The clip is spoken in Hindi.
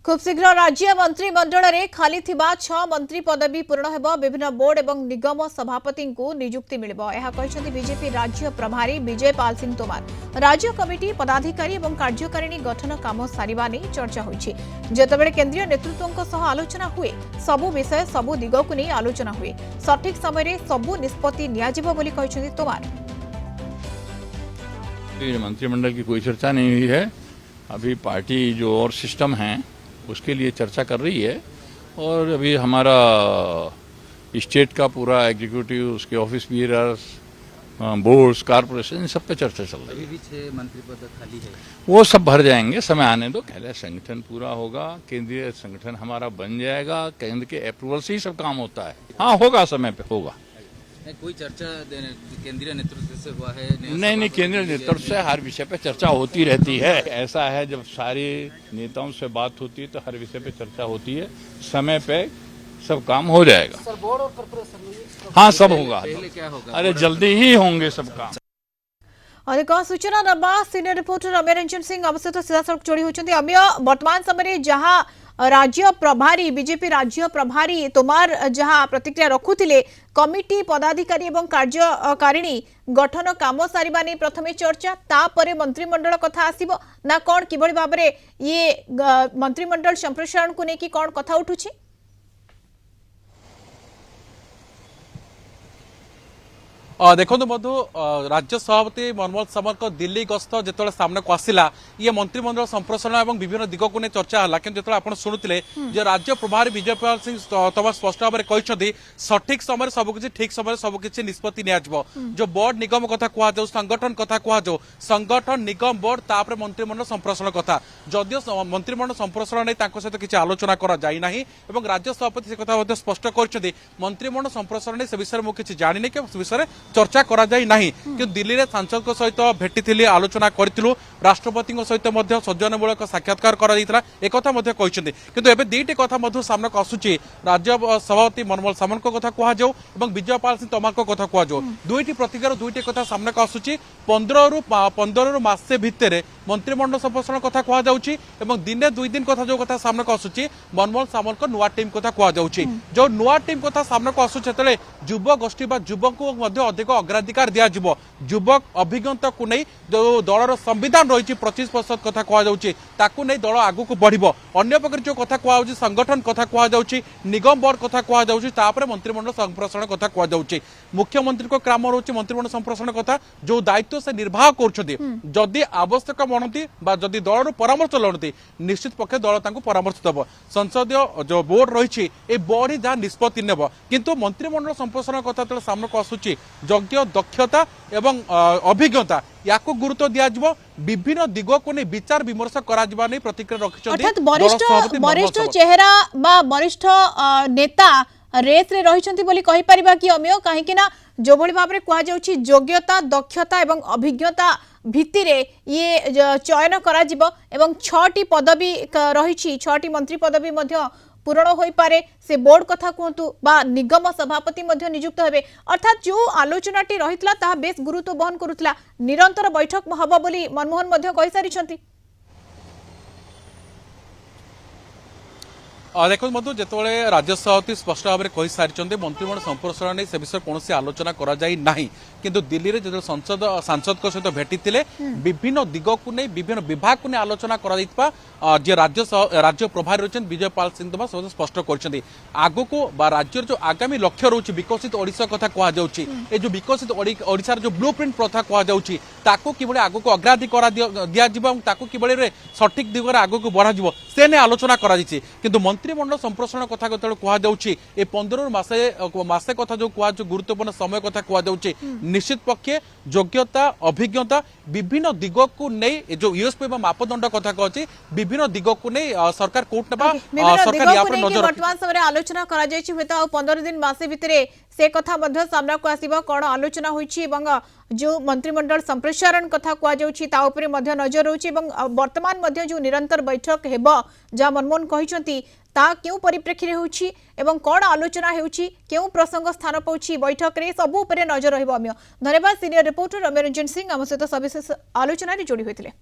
खूब शीघ्र राज्य मंत्रिमंडल में खाली थिबा 6 मंत्री पदवी पूर्ण हेबो। विभिन्न बोर्ड एवं निगम सभापति को नियुक्ति मिलिबो। यह कहछन्ती बीजेपी राज्य प्रभारी विजय पाल सिंह तोमर। राज्य कमिटी पदाधिकारी एवं कार्यकारिणी गठन काम सारिबा नै चर्चा होईछि। जेतेबेले केंद्रीय नेतृत्वक सह आलोचना हुए सबु विषय सबु दिग को नै आलोचना हुए। सठिक समय रे सबु निष्पत्ति नियाजिबो बोली कहछन्ती तोमर। मंत्रिमंडल की कोई चर्चा नहीं हुई है। अभी पार्टी जो और सिस्टम है उसके लिए चर्चा कर रही है और अभी हमारा स्टेट का पूरा एग्जीक्यूटिव, उसके ऑफिस बीयरर्स, बोर्ड्स, कारपोरेशन, सब पे चर्चा चल रही है। अभी भी 6 मंत्री पद खाली है, वो सब भर जाएंगे, समय आने दो। पहले संगठन पूरा होगा, केंद्रीय संगठन हमारा बन जाएगा, केंद्र के अप्रूवल से ही सब काम होता है। हाँ, होगा, समय पे होगा। कोई चर्चा केंद्रीय नेतृत्व से हुआ है? नहीं, केंद्रीय नेतृत्व से हर विषय पे चर्चा होती रहती है। ऐसा है, जब सारे नेताओं से बात होती है तो हर विषय पे चर्चा होती है। समय पे सब काम हो जाएगा। सर, बोर्ड और कॉर्पोरेशन, हाँ, सब होगा। पहले क्या होगा? अरे जल्दी ही होंगे सब काम। अधिक सूचना नवा सीनियर रिपोर्टर अमेय रंजन सिंह आम सहित सीधा सड़क जोड़ी होती। अमेय, वर्तमान समय जहाँ राज्य प्रभारी बीजेपी राज्य प्रभारी तोमार जहाँ प्रतिक्रिया रखुले, कमिटी पदाधिकारी एवं कार्यकारिणी गठन काम सारिबा नै प्रथमे चर्चा, तापरे मंत्रिमंडल कथा आसीबो ना कौन किभଳି भाबरे ये मंत्रिमंडल संप्रसारण को लेकिन कौन कथा उठुछि? देखो मधु, राज्य सभापति मनमोहन सामंत दिल्ली गस्त जो सामने को आसला, ये मंत्रिमंडल संप्रसारण और विभिन्न दिग को नहीं चर्चा है। कि जो आप शुणुते राज्य प्रभारी विजय पाल सिंह तोमर स्पष्ट भाव में कहते सठिक समय सबकि ठीक समय सबकि निष्पत्ति जो बोर्ड निगम कथा कहु, संगठन कथा कहु, संगठन निगम बोर्ड, तापर मंत्रिमंडल संप्रसारण कथा। जदियो मंत्रिमंडल संप्रसारण नहीं सहित किसी आलोचना कराई राज्य सभापति से कथा स्पष्ट कर मंत्रिमंडल संप्रसारण से विषय मुझे किसी जानी कि विषय चर्चा करा जाई नहीं। कि दिल्ली रे सांसद सहित भेटी आलोचना करूँ, राष्ट्रपति सहित सौजन्यमूलक साक्षात्कार कहते। किंतु एबे दुईटी कथा मधु सामने को आसुची। राज्य सभापति मनमोहन सामंत कथा कहु, विजय पाल सिंह तोमर कथा कहु, दुईटी प्रतिक्रिया दुईटी कथा सामने को आसुची। 15 रु मासे भितर मंत्रिमंडल संप्रसारण कथा कहु, दिने 2 दिन कथा जो कथा सामने को आसुची मनमोहन सामंत नुआ टीम कथा कहु। जो नुआ टीम कथा सामने को आसुचे युवा गोष्ठी युवक को अधिक अग्राधिकार दिज्व। युवक अभिज्ञता को नहीं जो दलर संविधान रही 25% कथा कहु, दल आगु को बढ़। अन्य पक्ष जो कथा कहु, संगठन कथा कहु, निगम बोर्ड कथा कहु, मंत्रिमंडल संप्रसारण कथा कहु। मुख्यमंत्री को क्रम रही मंत्रिमंडल संप्रसारण कथा, जो दायित्व से निर्वाह कर आवश्यक मनती जदि दल परामर्श लड़ती निश्चित पक्षे दल परामर्श देव। संसदीय जो बोर्ड रही बोर्ड ही जहाँ निष्पत्ति नेब। किंतु मंत्रिमंडल संप्रसारण कथा जो सामने को आसूची योग्य दक्षता एवं अभिज्ञता या गुरुत्व दिज्व। विभिन्न दिग को नहीं विचार विमर्श करा प्रतिक्रिया रखिछन्ति। वरिष्ठ चेहरा बा वरिष्ठ नेता रेस रे रहिछन्ति बोली कहि परिबा कि अमेय, कहीं ना जो भली भाव में कहुच्छी योग्यता दक्षता एवं अभिज्ञता भित्ति रे ये चयन करा जिवो एवं 6टी पदवी रही 6टी मंत्री पदवी मध्य पूरण हो पारे। से बोर्ड कथा कहतु बा निगम सभापति मध्य नियुक्त हेबे। अर्थात जो आलोचनाटी रहितला ताहा बेस गुरुत्व बहन करुतला। निरंतर बैठक हबो बोली मनमोहन मध्य कहि सारिछन्ति। देखो मधु, जो राज्य सभापति स्पष्ट भाव में कही सारी मंत्रिमंडल संप्रसारण नहीं से विषय कौन आलोचना करा जाई नहीं। किंतु दिल्ली रे जो सांसद सहित भेटी विभिन्न दिग को नहीं विभिन्न विभाग को नहीं आलोचना जे राज्य प्रभारी रही विजय पाल सिंह तोमर से स्पष्ट कर आगु को राज्य जो आगामी लक्ष्य रोचे विकसित ओडिशा कथा कहु, जो विकसित ओडिशा जो ब्लू प्रिंट प्रथा कहु कि आगु को अग्राधिकार दिज्व, कि सठिक दिगरे आगु को बढ़ा से नहीं आलोचना कर। मंत्रिमंडल संप्रसारण कथा कहु 15 मासे कथा जो कहु गुरुत्वपूर्ण समय कथा कहु, निश्चित पक्षे योग्यता अभिज्ञता विभिन्न दिग को नहीं जो यूएसपी मापदंड कथा कहछि विभिन्न दिग को नहीं सरकार कोर्ट नजर वर्तमान समय आलोचना करा जायछि। हेता 15 दिन मासे भितरे से कथा मध्य सामना को आसीबा कौन आलोचना होइछि एवं जो मंत्रिमंडल संप्रसारण कथा कहु ता उपरे मध्य नजर रहउछि एवं वर्तमान मध्य जो निरंतर बैठक हेबो जा मनमोहन कहिसंती ता क्यों परिप्रेक्षी होउछि एवं कौन आलोचना होउछि क्यों प्रसंग स्थान पाउछि बैठक रे सब उपरे नजर रहइबो। धन्यवाद सीनियर रिपोर्टर अमेय रंजन सिंह आम सहित सविशेष आलोचना जोड़ी होइतिले।